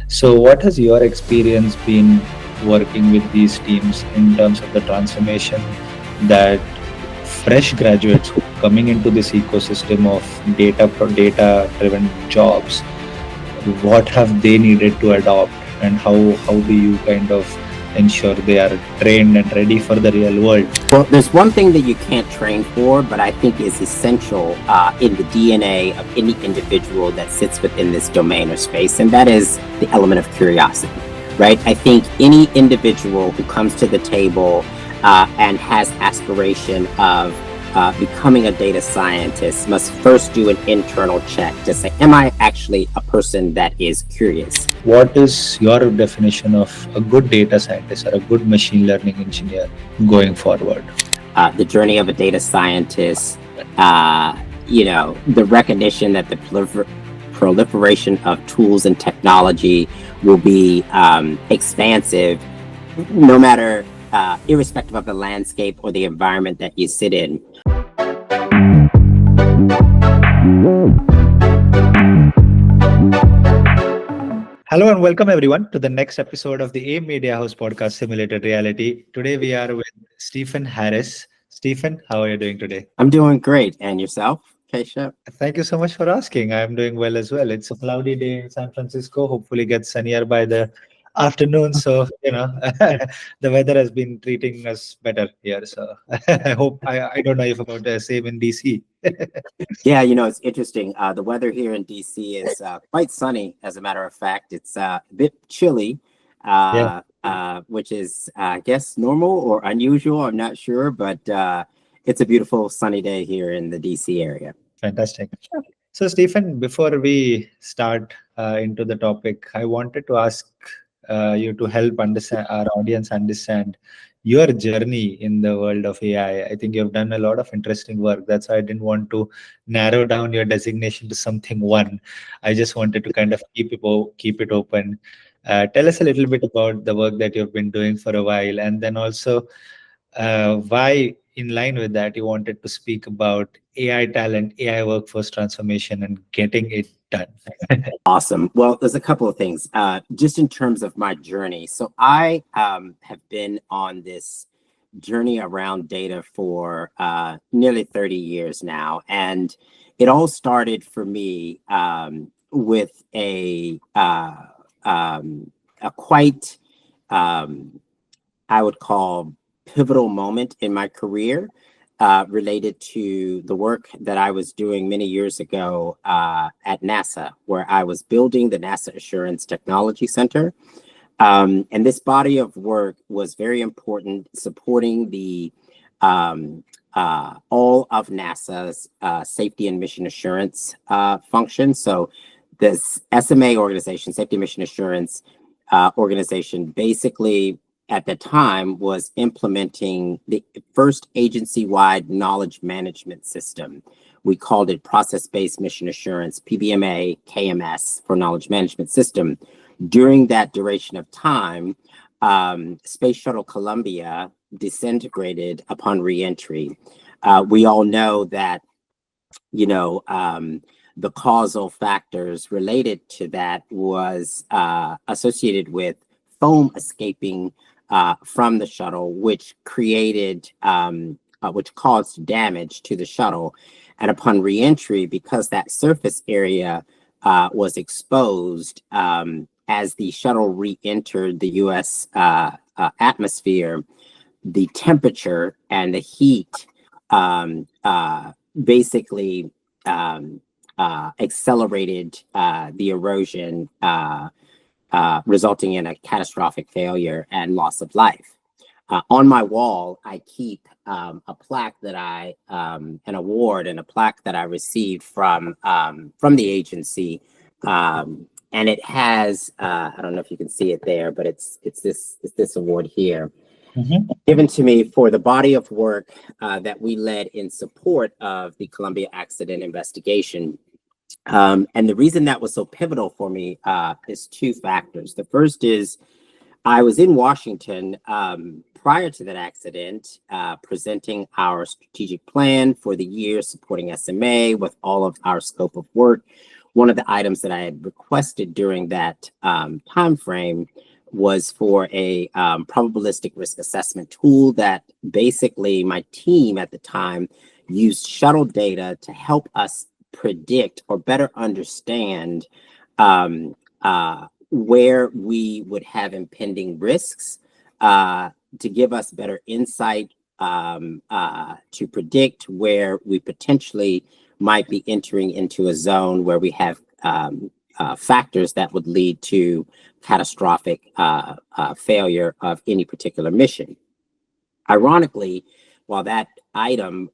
So, what has your experience been working with these teams in terms of the transformation that fresh graduates who are coming into this ecosystem of data driven jobs, what have they needed to adopt, and how do you kind of ensure they are trained and ready for the real world? Well, there's one thing that you can't train for, but I think is essential in the DNA of any individual that sits within this domain or space, and that is the element of curiosity, right? I think any individual who comes to the table and has aspiration of becoming a data scientist must first do an internal check to say, am I actually a person that is curious? What is your definition of a good data scientist or a good machine learning engineer going forward? The journey of a data scientist, the recognition that the proliferation of tools and technology will be expansive, no matter, irrespective of the landscape or the environment that you sit in. Hello and welcome everyone to the next episode of the AIM Media House podcast Simulated Reality. Today we are with Stephen Harris. Stephen, how are you doing today? I'm doing great. And yourself, Keshav? Thank you so much for asking. I'm doing well as well. It's a cloudy day in San Francisco. Hopefully gets sunnier by the afternoon. So, the weather has been treating us better here. So I don't know if about the same in DC. Yeah, it's interesting. The weather here in DC is quite sunny, as a matter of fact. It's a bit chilly, Yeah. which is, I guess, normal or unusual. I'm not sure, but it's a beautiful sunny day here in the DC area. Fantastic. So, Stephen, before we start into the topic, I wanted to ask you to help understand our audience understand your journey in the world of AI. I think you've done a lot of interesting work. That's why I didn't want to narrow down your designation to something one. I just wanted to kind of keep it open. Tell us a little bit about the work that you've been doing for a while, and then also why, in line with that, you wanted to speak about AI talent, AI workforce transformation, and getting it done. Awesome. Well, there's a couple of things. Just in terms of my journey. So I have been on this journey around data for nearly 30 years now. And it all started for me with a quite, I would call, pivotal moment in my career related to the work that I was doing many years ago at NASA, where I was building the NASA Assurance Technology Center. And this body of work was very important, supporting the all of NASA's safety and mission assurance function. So this SMA organization, Safety and Mission Assurance organization, basically at the time was implementing the first agency-wide knowledge management system. We called it Process-Based Mission Assurance, PBMA, KMS for Knowledge Management System. During that duration of time, Space Shuttle Columbia disintegrated upon reentry. We all know that, the causal factors related to that was associated with foam escaping from the shuttle, which caused damage to the shuttle. And upon reentry, because that surface area was exposed as the shuttle re-entered the U.S. Atmosphere, the temperature and the heat basically accelerated the erosion, resulting in a catastrophic failure and loss of life. On my wall, I keep a plaque that an award and a plaque that I received from the agency, and it has I don't know if you can see it there, but it's this award here, given to me for the body of work that we led in support of the Columbia accident investigation. And the reason that was so pivotal for me is two factors. The first is I was in Washington prior to that accident, presenting our strategic plan for the year, supporting SMA with all of our scope of work. one of the items that I had requested during that time frame was for a probabilistic risk assessment tool that basically my team at the time used shuttle data to help us predict or better understand where we would have impending risks, to give us better insight, to predict where we potentially might be entering into a zone where we have factors that would lead to catastrophic failure of any particular mission. Ironically, while that item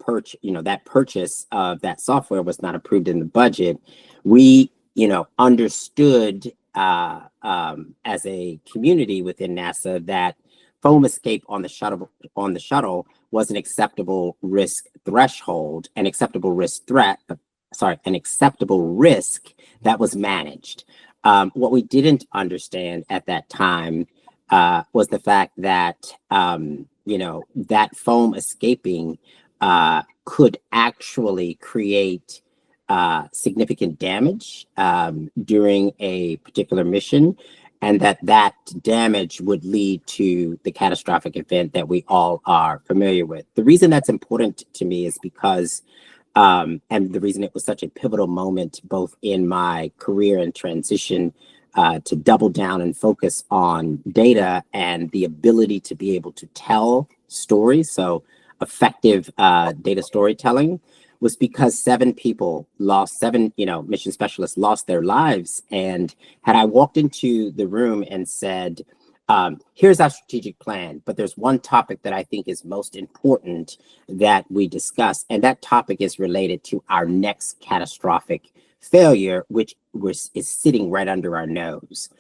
that purchase of that software was not approved in the budget, we understood as a community within NASA that foam escape on the shuttle was an acceptable risk threshold, an acceptable risk that was managed. What we didn't understand at that time was the fact that that foam escaping could actually create significant damage during a particular mission, and that damage would lead to the catastrophic event that we all are familiar with. The reason that's important to me is because, and the reason it was such a pivotal moment, both in my career and transition to double down and focus on data and the ability to be able to tell stories, so effective data storytelling, was because seven mission specialists lost their lives. And had I walked into the room and said, here's our strategic plan, but there's one topic that I think is most important that we discuss, and that topic is related to our next catastrophic failure, which is sitting right under our nose.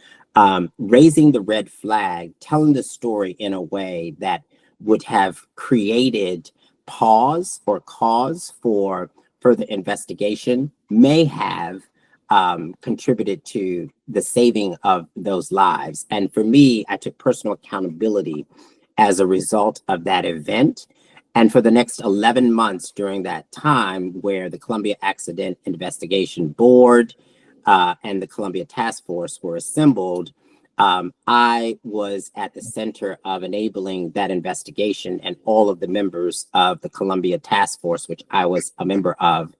Raising the red flag, telling the story in a way that would have created pause or cause for further investigation may have contributed to the saving of those lives. And for me, I took personal accountability as a result of that event. And for the next 11 months during that time, where the Columbia Accident Investigation Board and the Columbia Task Force were assembled, I was at the center of enabling that investigation, and all of the members of the Columbia Task Force, which I was a member of,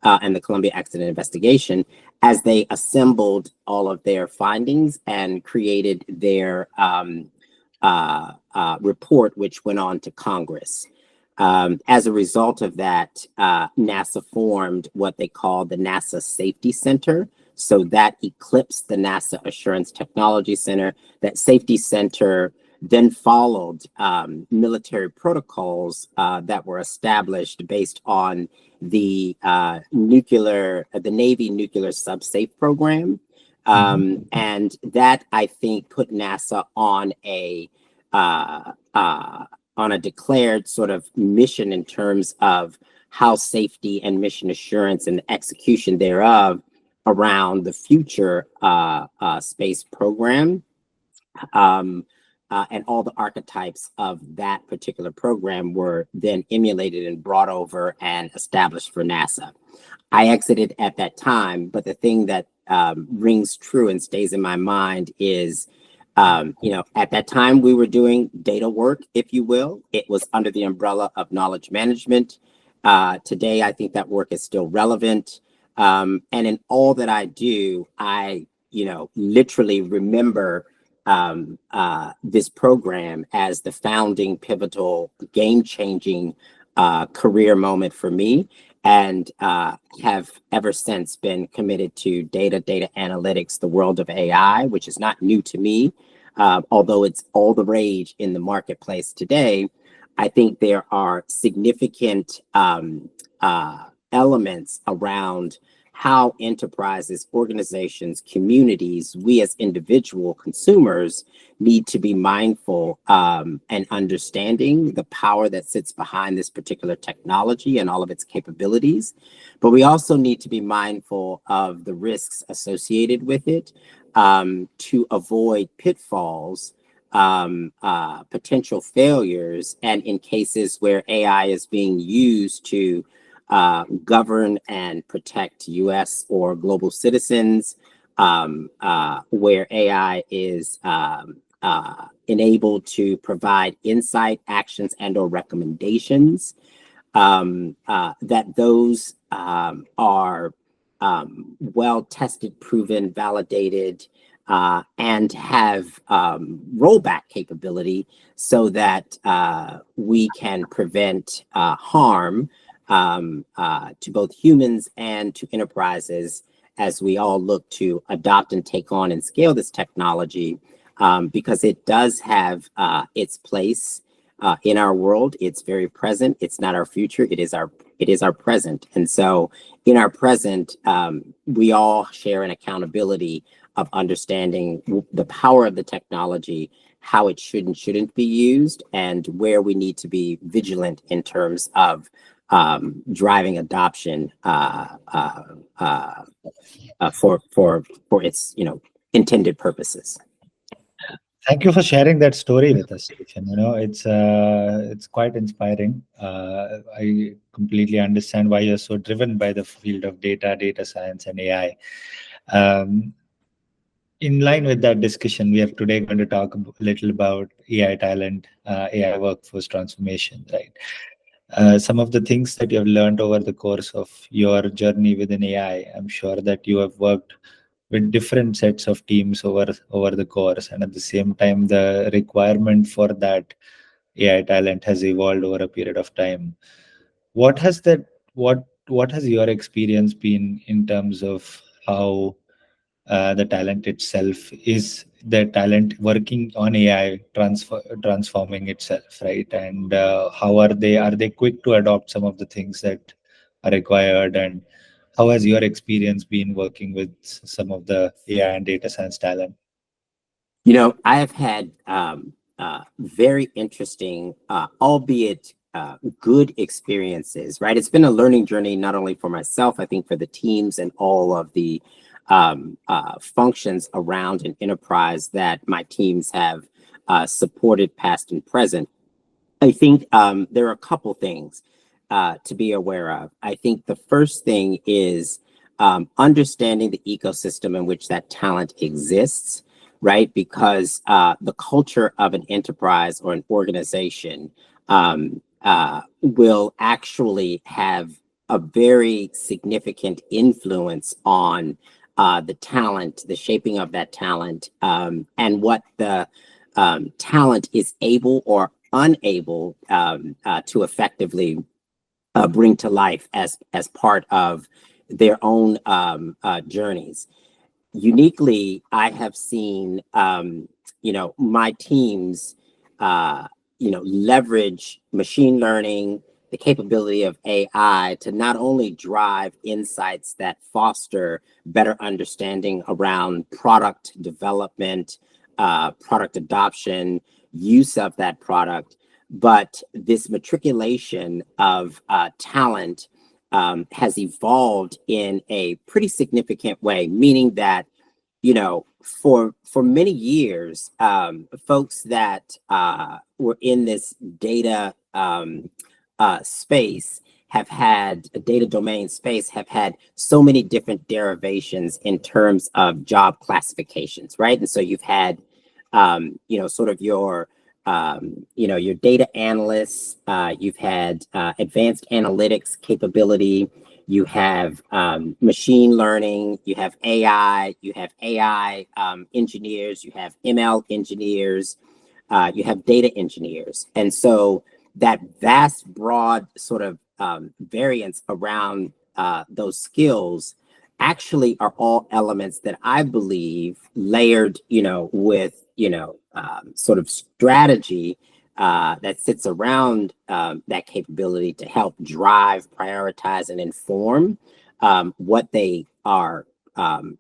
and the Columbia Accident Investigation, as they assembled all of their findings and created their report, which went on to Congress. As a result of that, NASA formed what they call the NASA Safety Center. So that eclipsed the NASA Assurance Technology Center. That Safety Center then followed military protocols that were established based on the Navy Nuclear Subsafe Program. And that, I think, put NASA on a declared sort of mission in terms of how safety and mission assurance and the execution thereof around the future space program, and all the archetypes of that particular program were then emulated and brought over and established for NASA. I exited at that time, but the thing that rings true and stays in my mind is, at that time we were doing data work, if you will. It was under the umbrella of knowledge management. Today, I think that work is still relevant. And in all that I do, I, literally remember this program as the founding, pivotal, game-changing career moment for me, and have ever since been committed to data analytics, the world of AI, which is not new to me, although it's all the rage in the marketplace today. I think there are significant elements around how enterprises, organizations, communities, we as individual consumers need to be mindful and understanding the power that sits behind this particular technology and all of its capabilities. But we also need to be mindful of the risks associated with it to avoid pitfalls, potential failures, and in cases where AI is being used to govern and protect U.S. or global citizens, where AI is enabled to provide insight, actions, and/or recommendations. That those are well-tested, proven, validated, and have rollback capability so that we can prevent harm to both humans and to enterprises as we all look to adopt and take on and scale this technology, because it does have its place in our world. It's very present. It's not our future. It is our present. And so in our present, we all share an accountability of understanding the power of the technology, how it should and shouldn't be used, and where we need to be vigilant in terms of driving adoption for its intended purposes. Thank you for sharing that story with us, Stephen. It's quite inspiring. I completely understand why you're so driven by the field of data science, and AI. In line with that discussion, we are today going to talk a little about AI talent, AI workforce transformation, right? Some of the things that you have learned over the course of your journey within AI, I'm sure that you have worked with different sets of teams over the course, and at the same time, the requirement for that AI talent has evolved over a period of time. What has your experience been in terms of how the talent itself is the talent working on AI transforming itself, right? And how are they quick to adopt some of the things that are required? And how has your experience been working with some of the AI and data science talent? I have had very interesting, albeit good experiences, right? It's been a learning journey, not only for myself, I think for the teams and all of the functions around an enterprise that my teams have supported, past and present. I think there are a couple things to be aware of. I think the first thing is understanding the ecosystem in which that talent exists, right? Because the culture of an enterprise or an organization will actually have a very significant influence on the talent, the shaping of that talent, and what the talent is able or unable to effectively bring to life as part of their own journeys. Uniquely, I have seen my teams leverage machine learning, the capability of AI to not only drive insights that foster better understanding around product development, product adoption, use of that product, but this matriculation of talent has evolved in a pretty significant way, meaning that, for many years, folks that were in this data space have had a data domain space, have had so many different derivations in terms of job classifications, right? And so you've had, sort of your data analysts, you've had advanced analytics capability, you have machine learning, you have AI, engineers, you have ML engineers, you have data engineers. And so that vast, broad sort of variance around those skills actually are all elements that I believe layered, with, sort of strategy that sits around that capability to help drive, prioritize, and inform what they are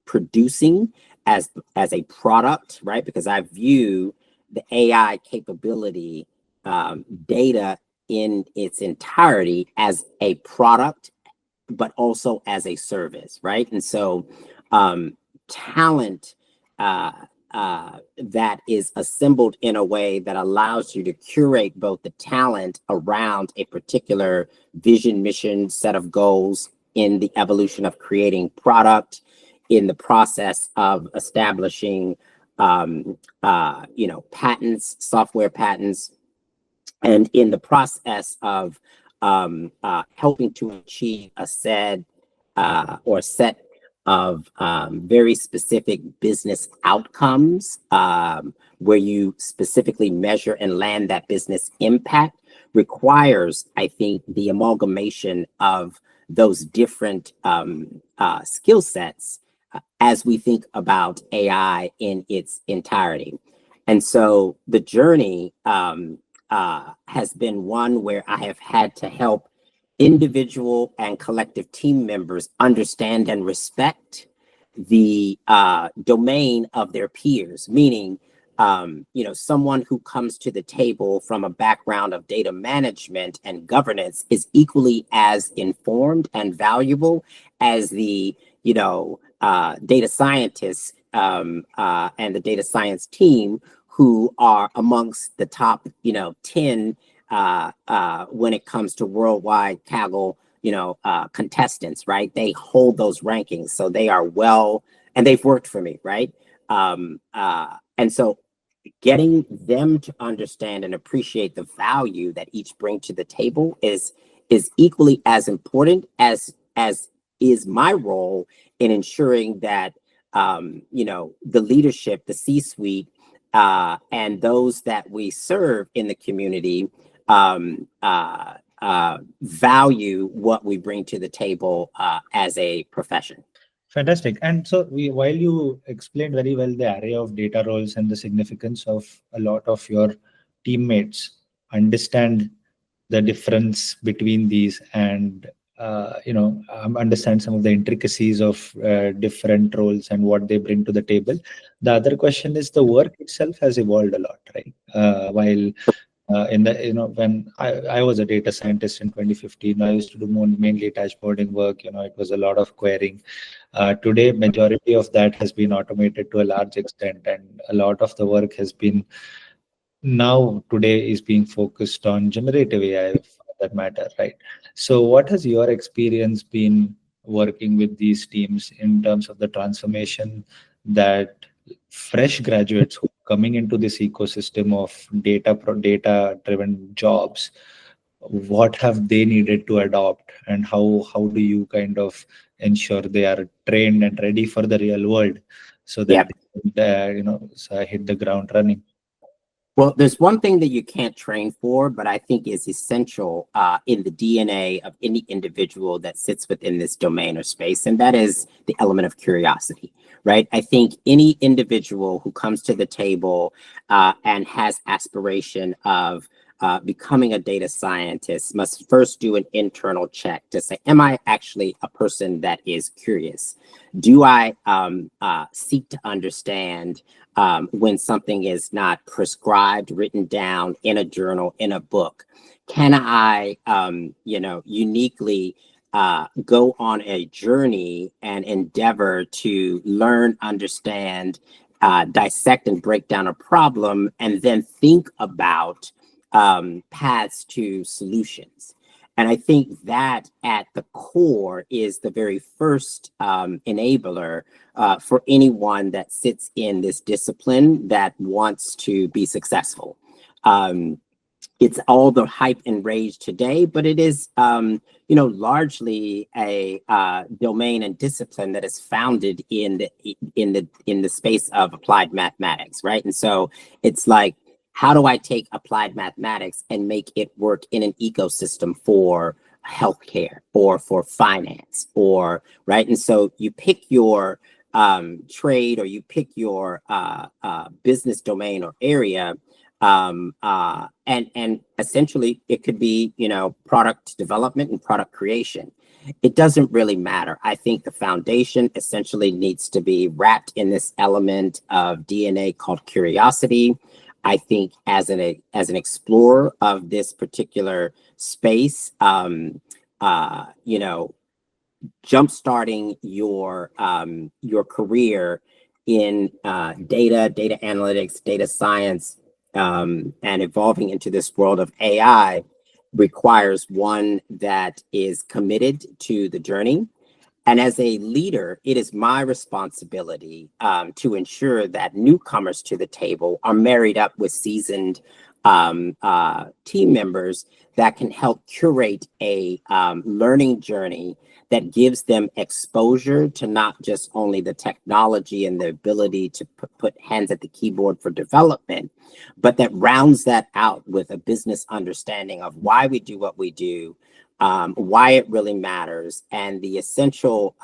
producing as a product, right? Because I view the AI capability data in its entirety as a product, but also as a service, right? And so talent that is assembled in a way that allows you to curate both the talent around a particular vision, mission, set of goals in the evolution of creating product, in the process of establishing, patents, software patents, and in the process of helping to achieve a set of very specific business outcomes, where you specifically measure and land that business impact, requires, I think, the amalgamation of those different skill sets as we think about AI in its entirety. And so the journey has been one where I have had to help individual and collective team members understand and respect the domain of their peers, meaning, someone who comes to the table from a background of data management and governance is equally as informed and valuable as the, data scientists and the data science team who are amongst the top, 10 when it comes to worldwide Kaggle, contestants, right? They hold those rankings, so they are well, and they've worked for me, right? And so getting them to understand and appreciate the value that each bring to the table is equally as important as is my role in ensuring that the leadership, the C-suite, and those that we serve in the community value what we bring to the table as a profession. Fantastic. And so while you explained very well the array of data roles and the significance of a lot of your teammates understand the difference between these and understand some of the intricacies of different roles and what they bring to the table. The other question is the work itself has evolved a lot, right? While when I was a data scientist in 2015, I used to do mainly dashboarding work. It was a lot of querying. Today, majority of that has been automated to a large extent, and a lot of the work has been today is being focused on generative AI for that matter, right? So what has your experience been working with these teams in terms of the transformation that fresh graduates who are coming into this ecosystem of data driven jobs, what have they needed to adopt, and how do you kind of ensure they are trained and ready for the real world so that they hit the ground running? Well, there's one thing that you can't train for, but I think is essential in the DNA of any individual that sits within this domain or space, and that is the element of curiosity, right? I think any individual who comes to the table and has aspiration of becoming a data scientist must first do an internal check to say, am I actually a person that is curious? Do I seek to understand when something is not prescribed, written down in a journal, in a book? Can I, uniquely go on a journey and endeavor to learn, understand, dissect and break down a problem, and then think about paths to solutions? And I think that at the core is the very first enabler for anyone that sits in this discipline that wants to be successful. It's all the hype and rage today, but it is, largely a domain and discipline that is founded in the space of applied mathematics, right? And so it's like, how do I take applied mathematics and make it work in an ecosystem for healthcare or for finance, or right? And so you pick your trade, or you pick your business domain or area, and essentially it could be product development and product creation. It doesn't really matter. I think the foundation essentially needs to be wrapped in this element of DNA called curiosity. I think as an explorer of this particular space, jumpstarting your career in data analytics, data science, and evolving into this world of AI requires one that is committed to the journey. And as a leader, it is my responsibility to ensure that newcomers to the table are married up with seasoned team members that can help curate a learning journey that gives them exposure to not just only the technology and the ability to put hands at the keyboard for development, but that rounds that out with a business understanding of why we do what we do, why it really matters, and the essential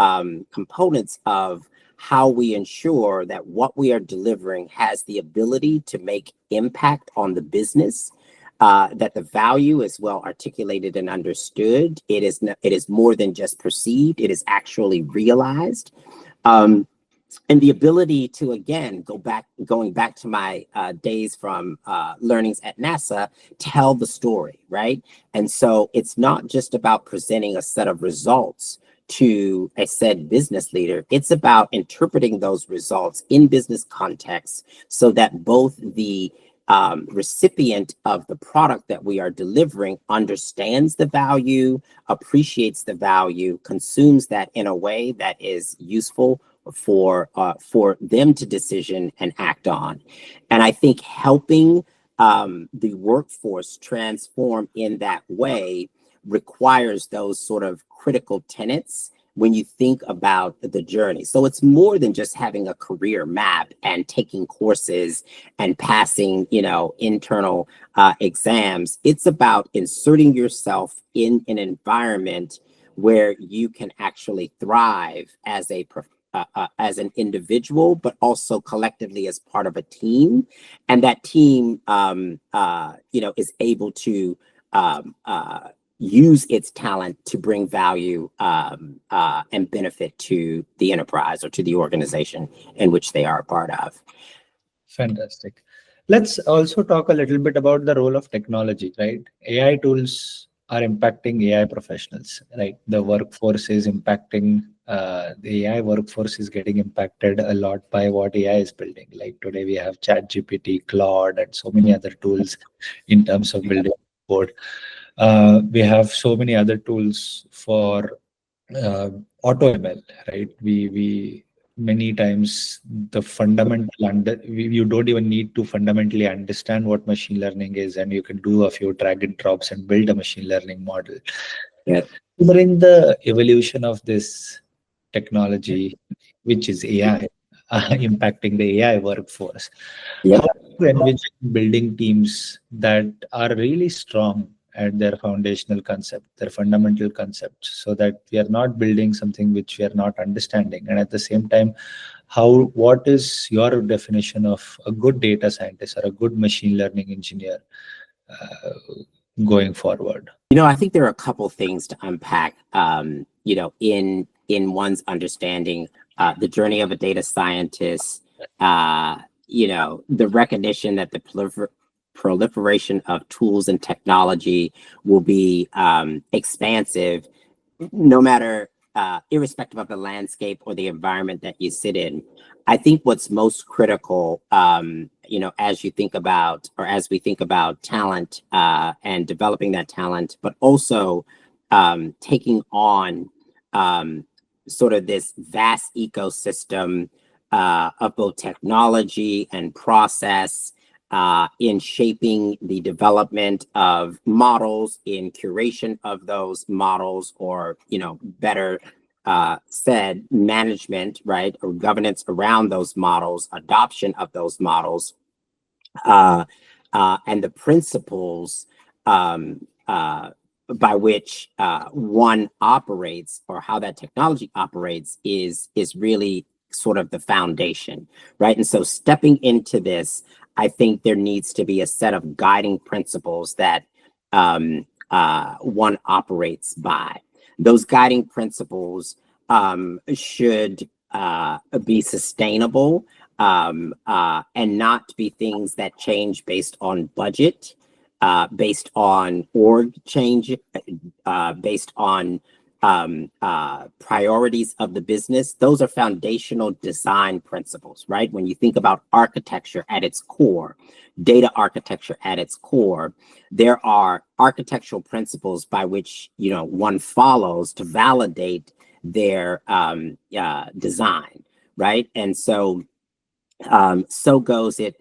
components of how we ensure that what we are delivering has the ability to make impact on the business, that the value is well articulated and understood. It is more than just perceived, it is actually realized. And the ability to, again, going back to my days from learnings at NASA, tell the story, right? And so it's not just about presenting a set of results to a said business leader. It's about interpreting those results in business context so that both the recipient of the product that we are delivering understands the value, appreciates the value, consumes that in a way that is useful for them to decision and act on. And I think helping the workforce transform in that way requires those sort of critical tenets when you think about the journey. So it's more than just having a career map and taking courses and passing, internal exams. It's about inserting yourself in an environment where you can actually thrive as an individual, but also collectively as part of a team. And that team, is able to use its talent to bring value and benefit to the enterprise or to the organization in which they are a part of. Fantastic. Let's also talk a little bit about the role of technology, right? AI tools are impacting AI professionals, right? The workforce is impacting, the AI workforce is getting impacted a lot by what AI is building. Like today we have ChatGPT, Claude, and so many other tools in terms of building code. We have so many other tools for AutoML, right? We many times the you don't even need to fundamentally understand what machine learning is, and you can do a few drag and drops and build a machine learning model. Yeah. During the evolution of this technology, which is AI, impacting the AI workforce, Yep. how do you envision building teams that are really strong at their foundational concept, their fundamental concepts, so that we are not building something which we are not understanding? And at the same time, what is your definition of a good data scientist or a good machine learning engineer going forward? I think there are a couple things to unpack, in one's understanding the journey of a data scientist, the recognition that the proliferation of tools and technology will be expansive, no matter, irrespective of the landscape or the environment that you sit in. I think what's most critical, as you think about, or as we think about talent and developing that talent, but also taking on sort of this vast ecosystem of both technology and process in shaping the development of models, in curation of those models, or, better said, management, right, or governance around those models, adoption of those models, and the principles by which one operates, or how that technology operates, is really sort of the foundation, right? And so stepping into this, I think there needs to be a set of guiding principles that one operates by. Those guiding principles should be sustainable and not be things that change based on budget, based on org change, based on priorities of the business, those are foundational design principles, right? When you think about architecture at its core, data architecture at its core, there are architectural principles by which, you know, one follows to validate their design, right? And so, so goes it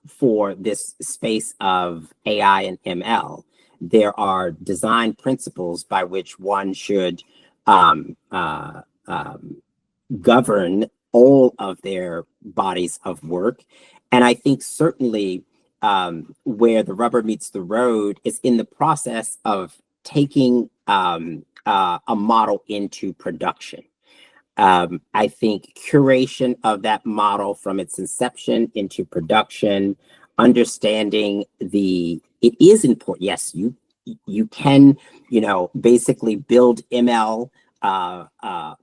for this space of AI and ML. There are design principles by which one should govern all of their bodies of work. And I think certainly where the rubber meets the road is in the process of taking a model into production. I think curation of that model from its inception into production, understanding it is important. Yes, you can, you know, basically build ML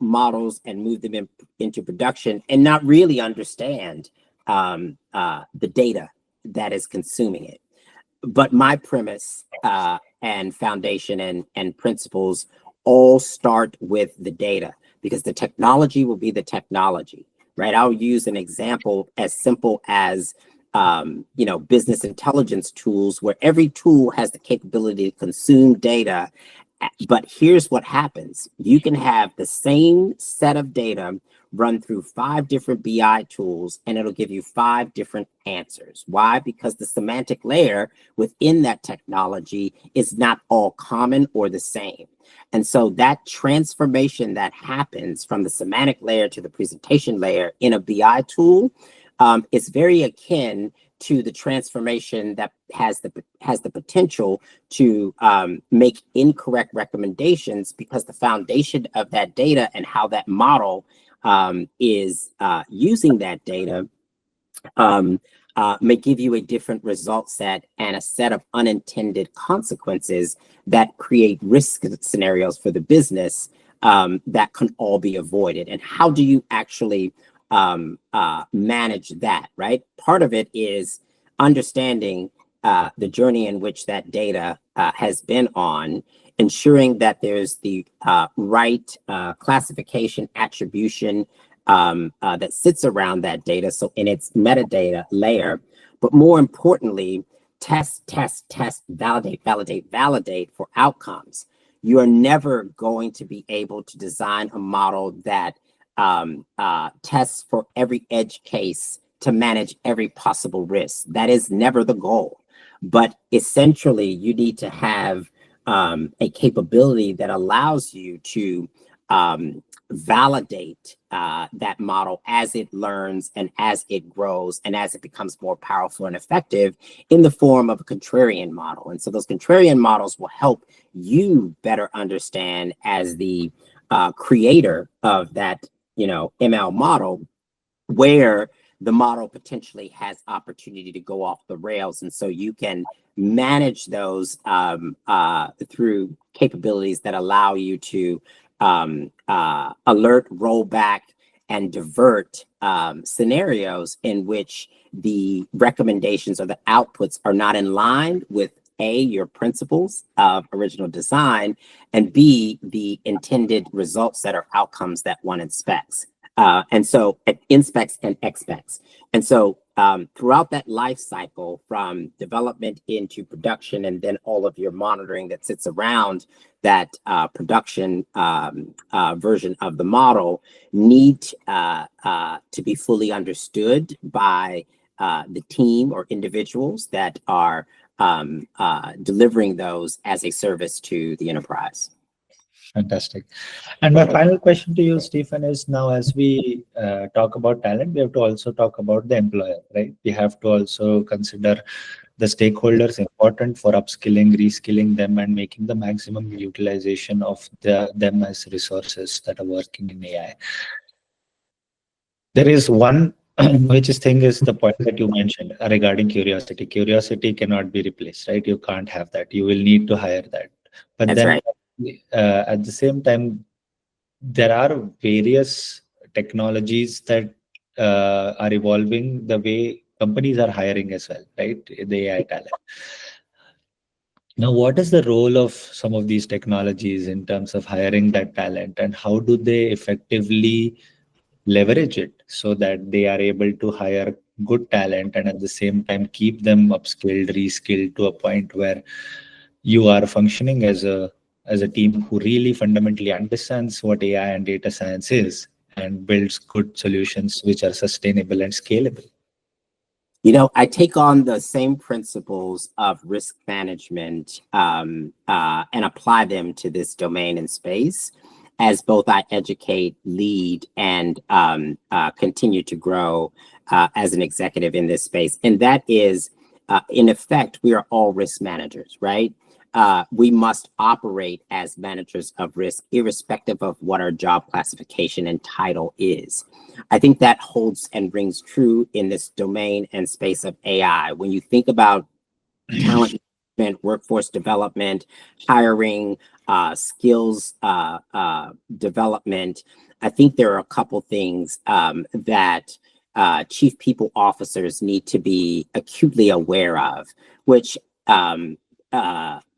models and move them into production and not really understand the data that is consuming it. But my premise and foundation and principles all start with the data, because the technology will be the technology, right? I'll use an example as simple as, you know, business intelligence tools, where every tool has the capability to consume data. But here's what happens. You can have the same set of data run through 5 different BI tools, and it'll give you 5 different answers. Why? Because the semantic layer within that technology is not all common or the same. And so that transformation that happens from the semantic layer to the presentation layer in a BI tool is very akin to the transformation that has the potential to make incorrect recommendations, because the foundation of that data and how that model is using that data may give you a different result set and a set of unintended consequences that create risk scenarios for the business that can all be avoided. And how do you actually manage that, right? Part of it is understanding the journey in which that data has been on, ensuring that there's the right classification, attribution that sits around that data, so in its metadata layer. But more importantly, test, validate for outcomes. You are never going to be able to design a model that tests for every edge case to manage every possible risk. That is never the goal. But essentially, you need to have a capability that allows you to validate that model as it learns and as it grows and as it becomes more powerful and effective in the form of a contrarian model. And so those contrarian models will help you better understand, as the creator of that, you know, ML model, where the model potentially has opportunity to go off the rails. And so you can manage those through capabilities that allow you to alert, roll back, and divert scenarios in which the recommendations or the outputs are not in line with A, your principles of original design, and B, the intended results that are outcomes that one inspects. And so it inspects and expects. And so throughout that life cycle, from development into production, and then all of your monitoring that sits around that production version of the model, need to be fully understood by the team or individuals that are delivering those as a service to the enterprise. Fantastic. And my final question to you, Stephen, is, now as we talk about talent, we have to also talk about the employer, right? We have to also consider the stakeholders important for upskilling, reskilling them, and making the maximum utilization of them as resources that are working in AI. There is one which is the point that you mentioned regarding curiosity. Curiosity cannot be replaced, right? You can't have that. You will need to hire that. But That's then right. At the same time, there are various technologies that are evolving the way companies are hiring as well, right? The AI talent. Now, what is the role of some of these technologies in terms of hiring that talent, and how do they effectively leverage it so that they are able to hire good talent and at the same time keep them upskilled, reskilled to a point where you are functioning as a team who really fundamentally understands what AI and data science is and builds good solutions which are sustainable and scalable? You know, I take on the same principles of risk management and apply them to this domain and space as both I educate, lead, and continue to grow as an executive in this space. And that is, in effect, we are all risk managers, right? We must operate as managers of risk, irrespective of what our job classification and title is. I think that holds and rings true in this domain and space of AI. When you think about talent management, workforce development, hiring, skills development, I think there are a couple things that chief people officers need to be acutely aware of, which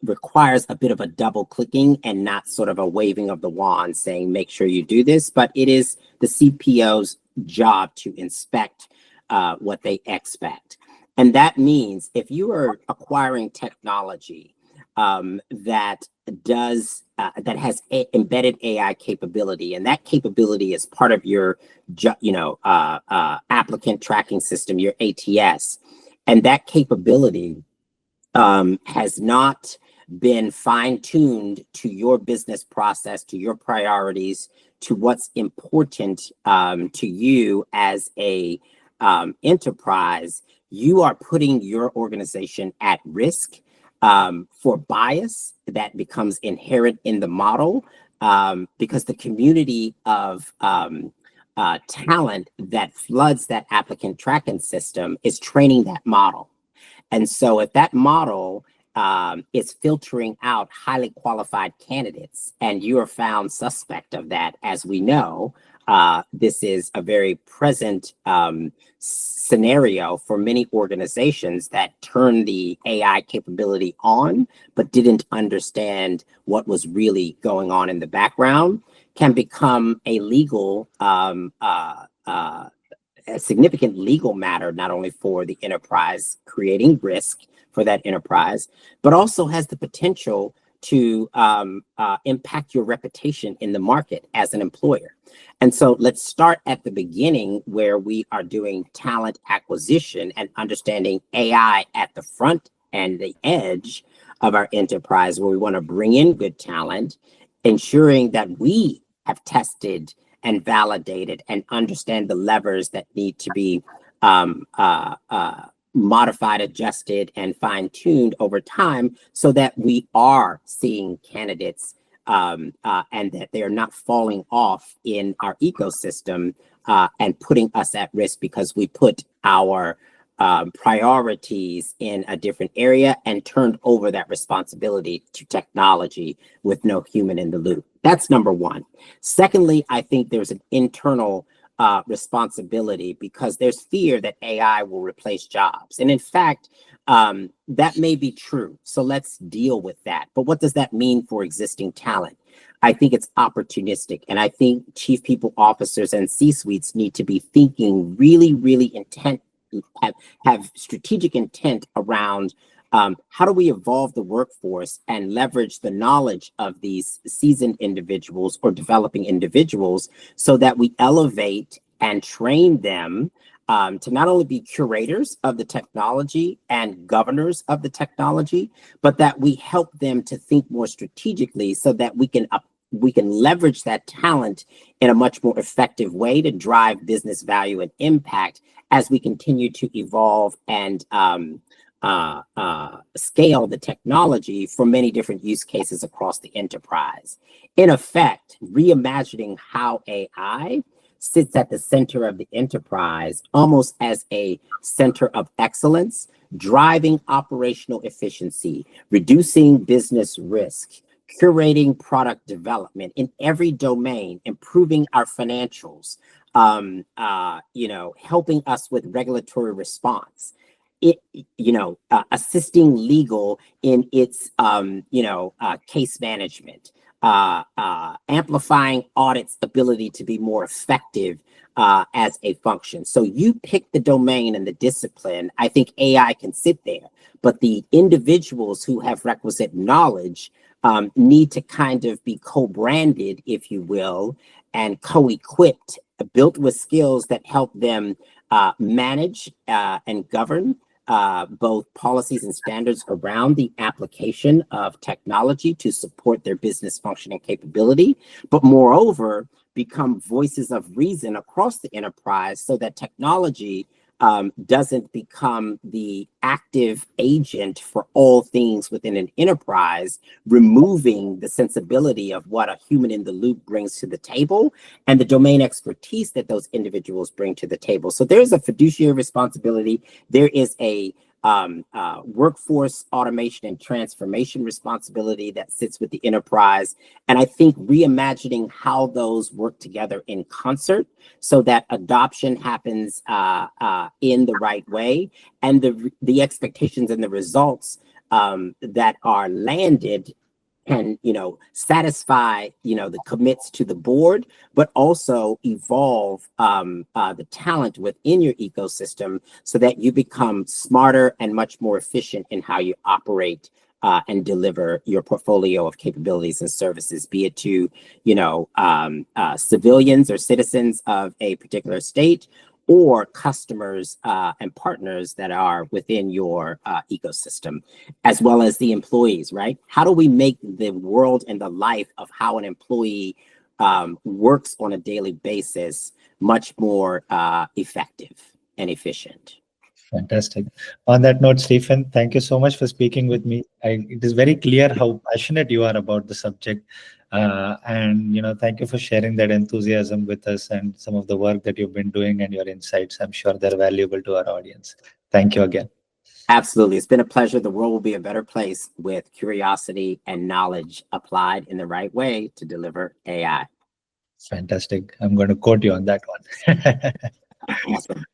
requires a bit of a double clicking and not sort of a waving of the wand saying, make sure you do this, but it is the CPO's job to inspect what they expect. And that means if you are acquiring technology that has embedded AI capability, and that capability is part of your, applicant tracking system, your ATS, and that capability has not been fine-tuned to your business process, to your priorities, to what's important to you as a enterprise, you are putting your organization at risk for bias that becomes inherent in the model because the community of talent that floods that applicant tracking system is training that model. And so if that model is filtering out highly qualified candidates and you are found suspect of that, as we know, this is a very present scenario for many organizations that turn the AI capability on, but didn't understand what was really going on in the background, can become a legal a significant legal matter, not only for the enterprise, creating risk for that enterprise, but also has the potential to impact your reputation in the market as an employer. And so let's start at the beginning where we are doing talent acquisition and understanding AI at the front and the edge of our enterprise, where we want to bring in good talent, ensuring that we have tested and validated and understand the levers that need to be modified, adjusted, and fine-tuned over time so that we are seeing candidates and that they are not falling off in our ecosystem and putting us at risk because we put our priorities in a different area and turned over that responsibility to technology with no human in the loop. That's number one. Secondly, I think there's an internal responsibility because there's fear that AI will replace jobs. And in fact, that may be true. So let's deal with that. But what does that mean for existing talent? I think it's opportunistic. And I think chief people officers and C-suites need to be thinking really, really have strategic intent around how do we evolve the workforce and leverage the knowledge of these seasoned individuals or developing individuals so that we elevate and train them to not only be curators of the technology and governors of the technology, but that we help them to think more strategically so that we can leverage that talent in a much more effective way to drive business value and impact as we continue to evolve and scale the technology for many different use cases across the enterprise. In effect, reimagining how AI sits at the center of the enterprise, almost as a center of excellence, driving operational efficiency, reducing business risk, curating product development in every domain, improving our financials, helping us with regulatory response. assisting legal in its, case management, amplifying audit's ability to be more effective as a function. So you pick the domain and the discipline. I think AI can sit there, but the individuals who have requisite knowledge need to kind of be co-branded, if you will, and co-equipped, built with skills that help them manage and govern both policies and standards around the application of technology to support their business function and capability, but moreover, become voices of reason across the enterprise so that technology doesn't become the active agent for all things within an enterprise, removing the sensibility of what a human in the loop brings to the table and the domain expertise that those individuals bring to the table. So there's a fiduciary responsibility. There is a workforce automation and transformation responsibility that sits with the enterprise. And I think reimagining how those work together in concert so that adoption happens in the right way, and the expectations and the results that are landed can, satisfy, the commits to the board, but also evolve the talent within your ecosystem so that you become smarter and much more efficient in how you operate and deliver your portfolio of capabilities and services, be it to, civilians or citizens of a particular state, or customers and partners that are within your ecosystem, as well as the employees, right? How do we make the world and the life of how an employee works on a daily basis much more effective and efficient? Fantastic. On that note, Stephen, thank you so much for speaking with me. It is very clear how passionate you are about the subject. And thank you for sharing that enthusiasm with us and some of the work that you've been doing and your insights. I'm sure they're valuable to our audience. Thank you again. Absolutely. It's been a pleasure. The world will be a better place with curiosity and knowledge applied in the right way to deliver AI. Fantastic. I'm going to quote you on that one. Awesome.